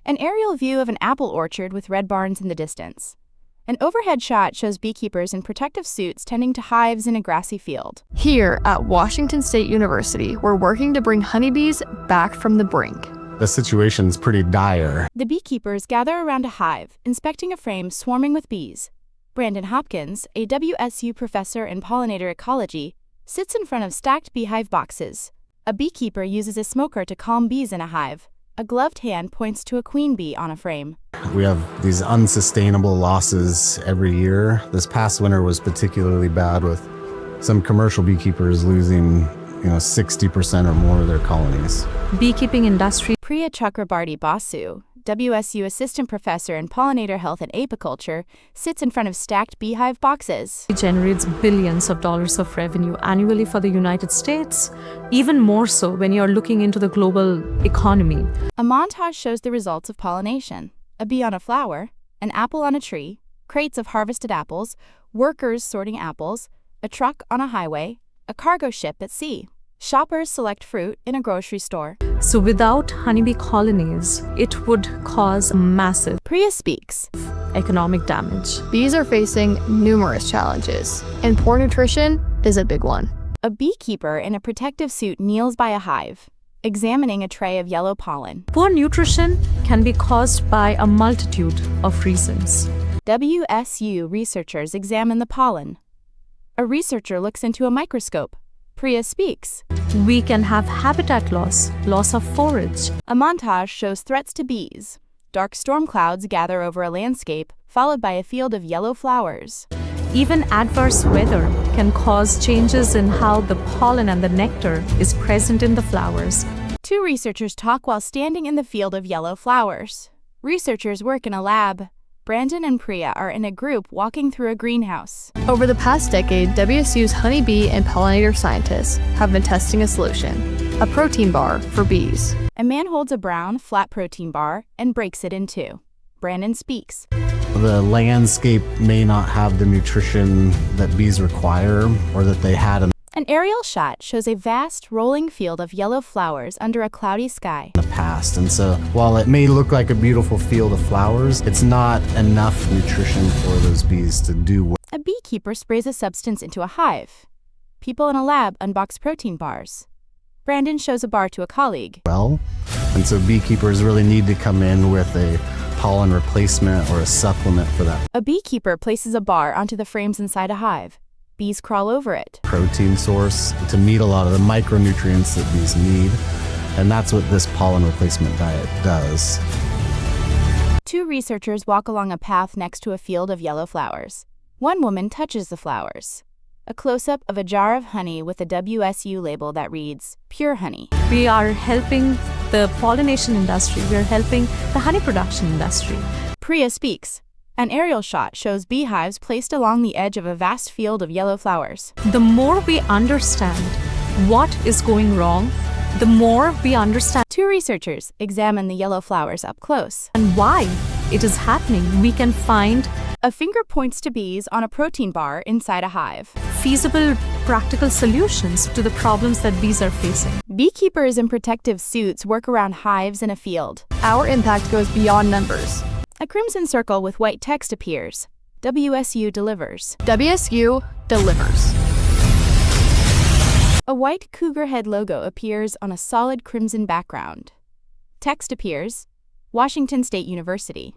An aerial view of an apple orchard with red barns in the distance. An overhead shot shows beekeepers in protective suits tending to hives in a grassy field. Here at Washington State University, we're working to bring honeybees back from the brink. The situation's pretty dire. The beekeepers gather around a hive, inspecting a frame swarming with bees. Brandon Hopkins, a WSU professor in pollinator ecology, sits in front of stacked beehive boxes. A beekeeper uses a smoker to calm bees in a hive. A gloved hand points to a queen bee on a frame. We have these unsustainable losses every year. This past winter was particularly bad with some commercial beekeepers losing 60% or more of their colonies. Beekeeping industry. Priya Chakrabarty Basu, WSU assistant professor in pollinator health and apiculture, sits in front of stacked beehive boxes. It generates billions of dollars of revenue annually for the United States, even more so when you're looking into the global economy. A montage shows the results of pollination. A bee on a flower, an apple on a tree, crates of harvested apples, workers sorting apples, a truck on a highway, a cargo ship at sea. Shoppers select fruit in a grocery store. So without honeybee colonies, it would cause massive Priya speaks. economic damage. Bees are facing numerous challenges, and poor nutrition is a big one. A beekeeper in a protective suit kneels by a hive, examining a tray of yellow pollen. Poor nutrition can be caused by a multitude of reasons. WSU researchers examine the pollen. A researcher looks into a microscope. Priya speaks. We can have habitat loss of forage. A montage shows threats to bees. Dark storm clouds gather over a landscape, followed by a field of yellow flowers. Even adverse weather can cause changes in how the pollen and the nectar is present in the flowers. Two researchers talk while standing in the field of yellow flowers. Researchers work in a lab. Brandon and Priya are in a group walking through a greenhouse. Over the past decade, WSU's honeybee and pollinator scientists have been testing a solution, a protein bar for bees. A man holds a brown, flat protein bar and breaks it in two. Brandon speaks. The landscape may not have the nutrition that bees require or that they had in An aerial shot shows a vast, rolling field of yellow flowers under a cloudy sky. the past. And so while it may look like a beautiful field of flowers, it's not enough nutrition for those bees to do well. A beekeeper sprays a substance into a hive. People in a lab unbox protein bars. Brandon shows a bar to a colleague. And so beekeepers really need to come in with a pollen replacement or a supplement for that A beekeeper places a bar onto the frames inside a hive. Bees crawl over it. protein source to meet a lot of the micronutrients that bees need. And that's what this pollen replacement diet does. Two researchers walk along a path next to a field of yellow flowers. One woman touches the flowers. A close-up of a jar of honey with a WSU label that reads, "Pure honey." We are helping the pollination industry. We are helping the honey production industry. Priya speaks. An aerial shot shows beehives placed along the edge of a vast field of yellow flowers. The more we understand what is going wrong, the more we understand Two researchers examine the yellow flowers up close. and why it is happening. We can find A finger points to bees on a protein bar inside a hive. feasible, practical solutions to the problems that bees are facing. Beekeepers in protective suits work around hives in a field. Our impact goes beyond numbers. A crimson circle with white text appears. WSU Delivers. WSU Delivers. A white cougar head logo appears on a solid crimson background. Text appears. Washington State University.